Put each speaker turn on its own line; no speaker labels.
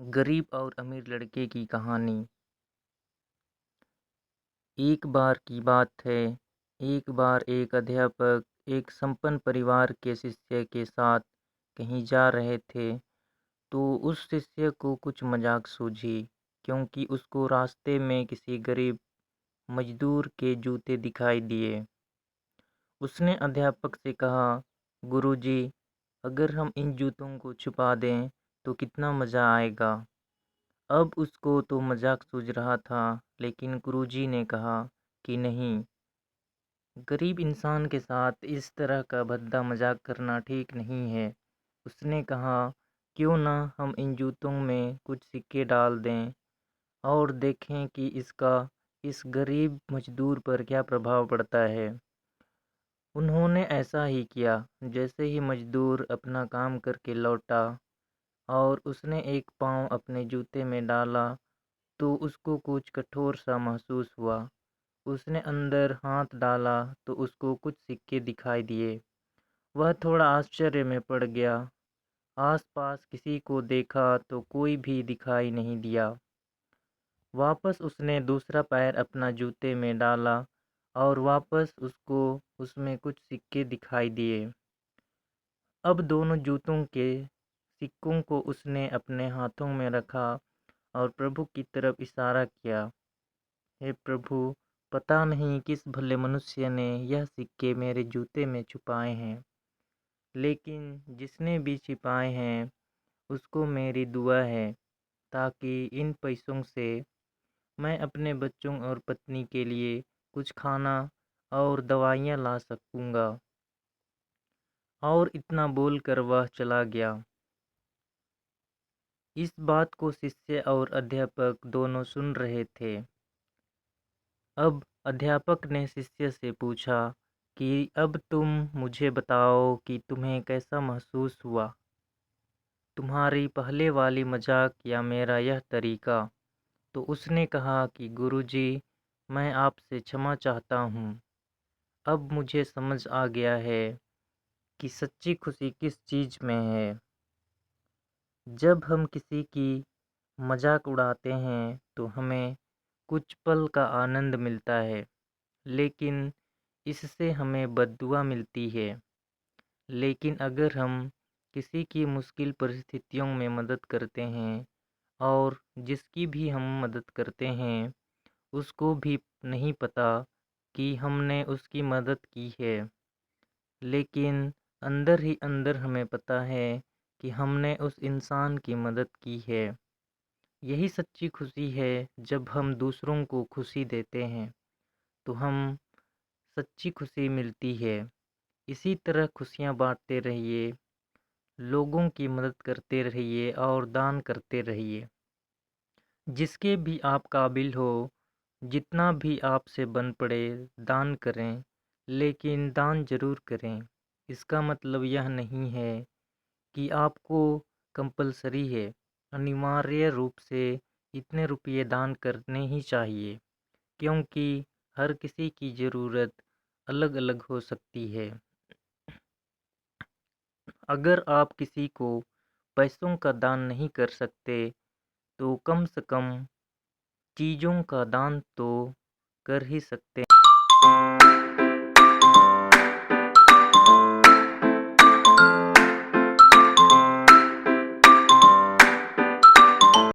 गरीब और अमीर लड़के की कहानी। एक बार की बात है। एक बार एक अध्यापक एक संपन्न परिवार के शिष्य के साथ कहीं जा रहे थे, तो उस शिष्य को कुछ मजाक सूझी, क्योंकि उसको रास्ते में किसी गरीब मजदूर के जूते दिखाई दिए। उसने अध्यापक से कहा, गुरुजी, अगर हम इन जूतों को छुपा दें तो कितना मज़ा आएगा। अब उसको तो मजाक सूझ रहा था, लेकिन गुरुजी ने कहा कि नहीं, गरीब इंसान के साथ इस तरह का भद्दा मजाक करना ठीक नहीं है। उसने कहा, क्यों ना हम इन जूतों में कुछ सिक्के डाल दें और देखें कि इसका इस गरीब मजदूर पर क्या प्रभाव पड़ता है। उन्होंने ऐसा ही किया। जैसे ही मजदूर अपना काम करके लौटा और उसने एक पाँव अपने जूते में डाला, तो उसको कुछ कठोर सा महसूस हुआ। उसने अंदर हाथ डाला तो उसको कुछ सिक्के दिखाई दिए। वह थोड़ा आश्चर्य में पड़ गया। आसपास किसी को देखा तो कोई भी दिखाई नहीं दिया। वापस उसने दूसरा पैर अपना जूते में डाला और वापस उसको उसमें कुछ सिक्के दिखाई दिए। अब दोनों जूतों के सिक्कों को उसने अपने हाथों में रखा और प्रभु की तरफ इशारा किया। हे प्रभु, पता नहीं किस भले मनुष्य ने यह सिक्के मेरे जूते में छुपाए हैं, लेकिन जिसने भी छिपाए हैं उसको मेरी दुआ है, ताकि इन पैसों से मैं अपने बच्चों और पत्नी के लिए कुछ खाना और दवाइयाँ ला सकूँगा। और इतना बोलकर वह चला गया। इस बात को शिष्य और अध्यापक दोनों सुन रहे थे। अब अध्यापक ने शिष्य से पूछा कि अब तुम मुझे बताओ कि तुम्हें कैसा महसूस हुआ, तुम्हारी पहले वाली मजाक या मेरा यह तरीका। तो उसने कहा कि गुरुजी, मैं आपसे क्षमा चाहता हूँ। अब मुझे समझ आ गया है कि सच्ची खुशी किस चीज़ में है। जब हम किसी की मजाक उड़ाते हैं तो हमें कुछ पल का आनंद मिलता है, लेकिन इससे हमें बद्दुआ मिलती है। लेकिन अगर हम किसी की मुश्किल परिस्थितियों में मदद करते हैं और जिसकी भी हम मदद करते हैं उसको भी नहीं पता कि हमने उसकी मदद की है, लेकिन अंदर ही अंदर हमें पता है कि हमने उस इंसान की मदद की है। यही सच्ची खुशी है। जब हम दूसरों को खुशी देते हैं तो हम सच्ची खुशी मिलती है। इसी तरह खुशियाँ बांटते रहिए, लोगों की मदद करते रहिए और दान करते रहिए। जिसके भी आप काबिल हो, जितना भी आपसे बन पड़े, दान करें, लेकिन दान ज़रूर करें। इसका मतलब यह नहीं है कि आपको कंपल्सरी है, अनिवार्य रूप से इतने रुपये दान करने ही चाहिए, क्योंकि हर किसी की ज़रूरत अलग-अलग हो सकती है। अगर आप किसी को पैसों का दान नहीं कर सकते, तो कम से कम चीज़ों का दान तो कर ही सकते